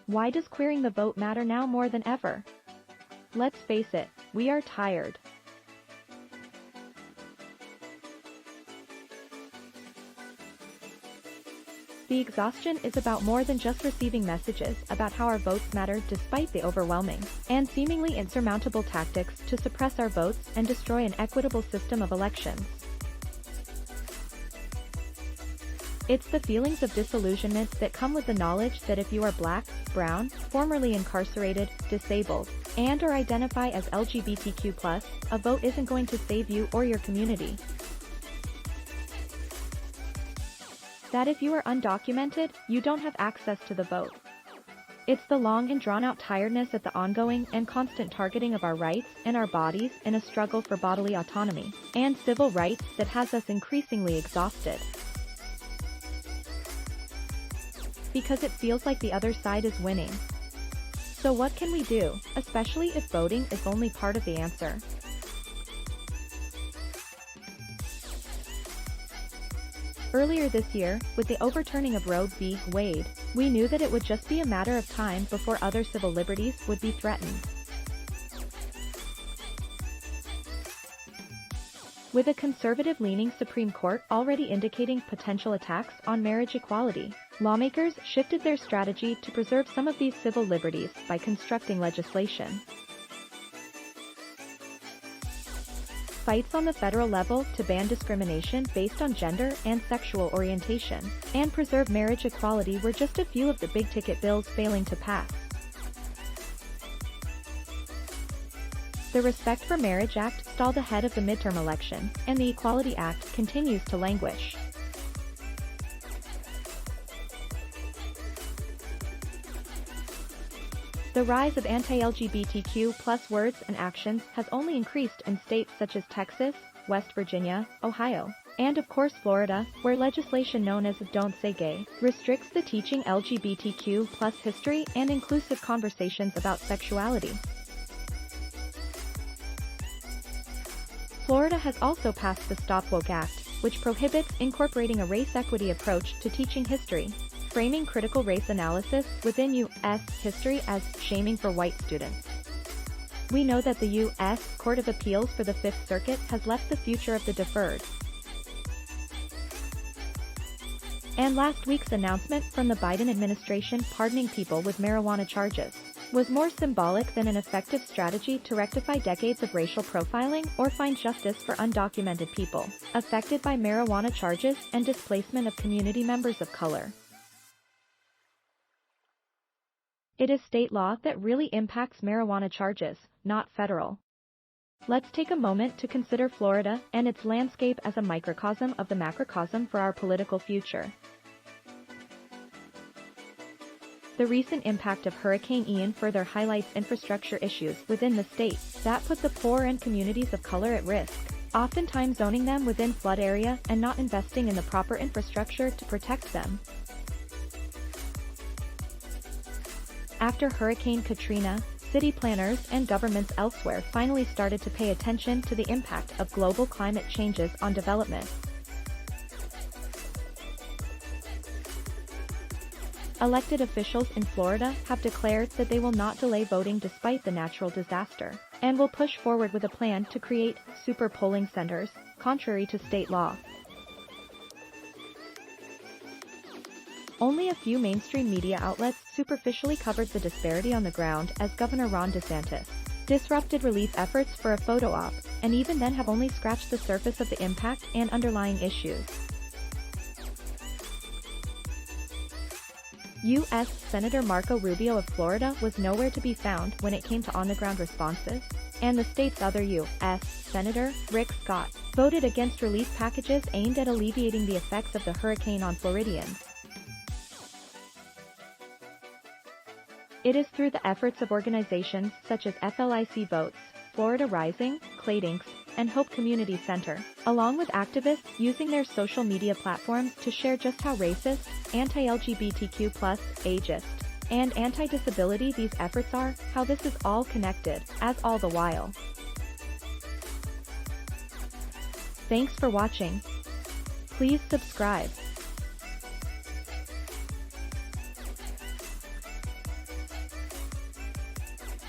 Why does queering the vote matter now more than ever? Let's face it, we are tired. The exhaustion is about more than just receiving messages about how our votes matter despite the overwhelming and seemingly insurmountable tactics to suppress our votes and destroy an equitable system of elections. It's the feelings of disillusionment that come with the knowledge that if you are Black, brown, formerly incarcerated, disabled, and/or identify as LGBTQ+, a vote isn't going to save you or your community. That if you are undocumented, you don't have access to the vote. It's the long and drawn-out tiredness at the ongoing and constant targeting of our rights and our bodies in a struggle for bodily autonomy and civil rights that has us increasingly exhausted. Because it feels like the other side is winning. So what can we do, especially if voting is only part of the answer? Earlier this year, with the overturning of Roe v. Wade, we knew that it would just be a matter of time before other civil liberties would be threatened. With a conservative-leaning Supreme Court already indicating potential attacks on marriage equality, lawmakers shifted their strategy to preserve some of these civil liberties by constructing legislation. Fights on the federal level to ban discrimination based on gender and sexual orientation, and preserve marriage equality were just a few of the big-ticket bills failing to pass. The Respect for Marriage Act stalled ahead of the midterm election, and the Equality Act continues to languish. The rise of anti-LGBTQ+ words and actions has only increased in states such as Texas, West Virginia, Ohio, and of course Florida, where legislation known as Don't Say Gay restricts the teaching LGBTQ+ history and inclusive conversations about sexuality. Florida has also passed the Stop Woke Act, which prohibits incorporating a race equity approach to teaching history, framing critical race analysis within U.S. history as shaming for white students. We know that the U.S. Court of Appeals for the Fifth Circuit has left the future of the deferred. And last week's announcement from the Biden administration pardoning people with marijuana charges was more symbolic than an effective strategy to rectify decades of racial profiling or find justice for undocumented people affected by marijuana charges and displacement of community members of color. It is state law that really impacts marijuana charges, not federal. Let's take a moment to consider Florida and its landscape as a microcosm of the macrocosm for our political future. The recent impact of Hurricane Ian further highlights infrastructure issues within the state that put the poor and communities of color at risk, oftentimes zoning them within flood area and not investing in the proper infrastructure to protect them. After Hurricane Katrina, city planners and governments elsewhere finally started to pay attention to the impact of global climate changes on development. Elected officials in Florida have declared that they will not delay voting despite the natural disaster, and will push forward with a plan to create super polling centers, contrary to state law. Only a few mainstream media outlets superficially covered the disparity on the ground as Governor Ron DeSantis disrupted relief efforts for a photo op, and even then have only scratched the surface of the impact and underlying issues. U.S. Senator Marco Rubio of Florida was nowhere to be found when it came to on-the-ground responses, and the state's other U.S. Senator, Rick Scott, voted against relief packages aimed at alleviating the effects of the hurricane on Floridians. It is through the efforts of organizations such as FLIC Votes, Florida Rising, Cladinks, and Hope Community Center, along with activists using their social media platforms to share just how racist, anti-LGBTQ+, ageist, and anti-disability these efforts are, how this is all connected, as all the while. Thanks for watching. Please subscribe.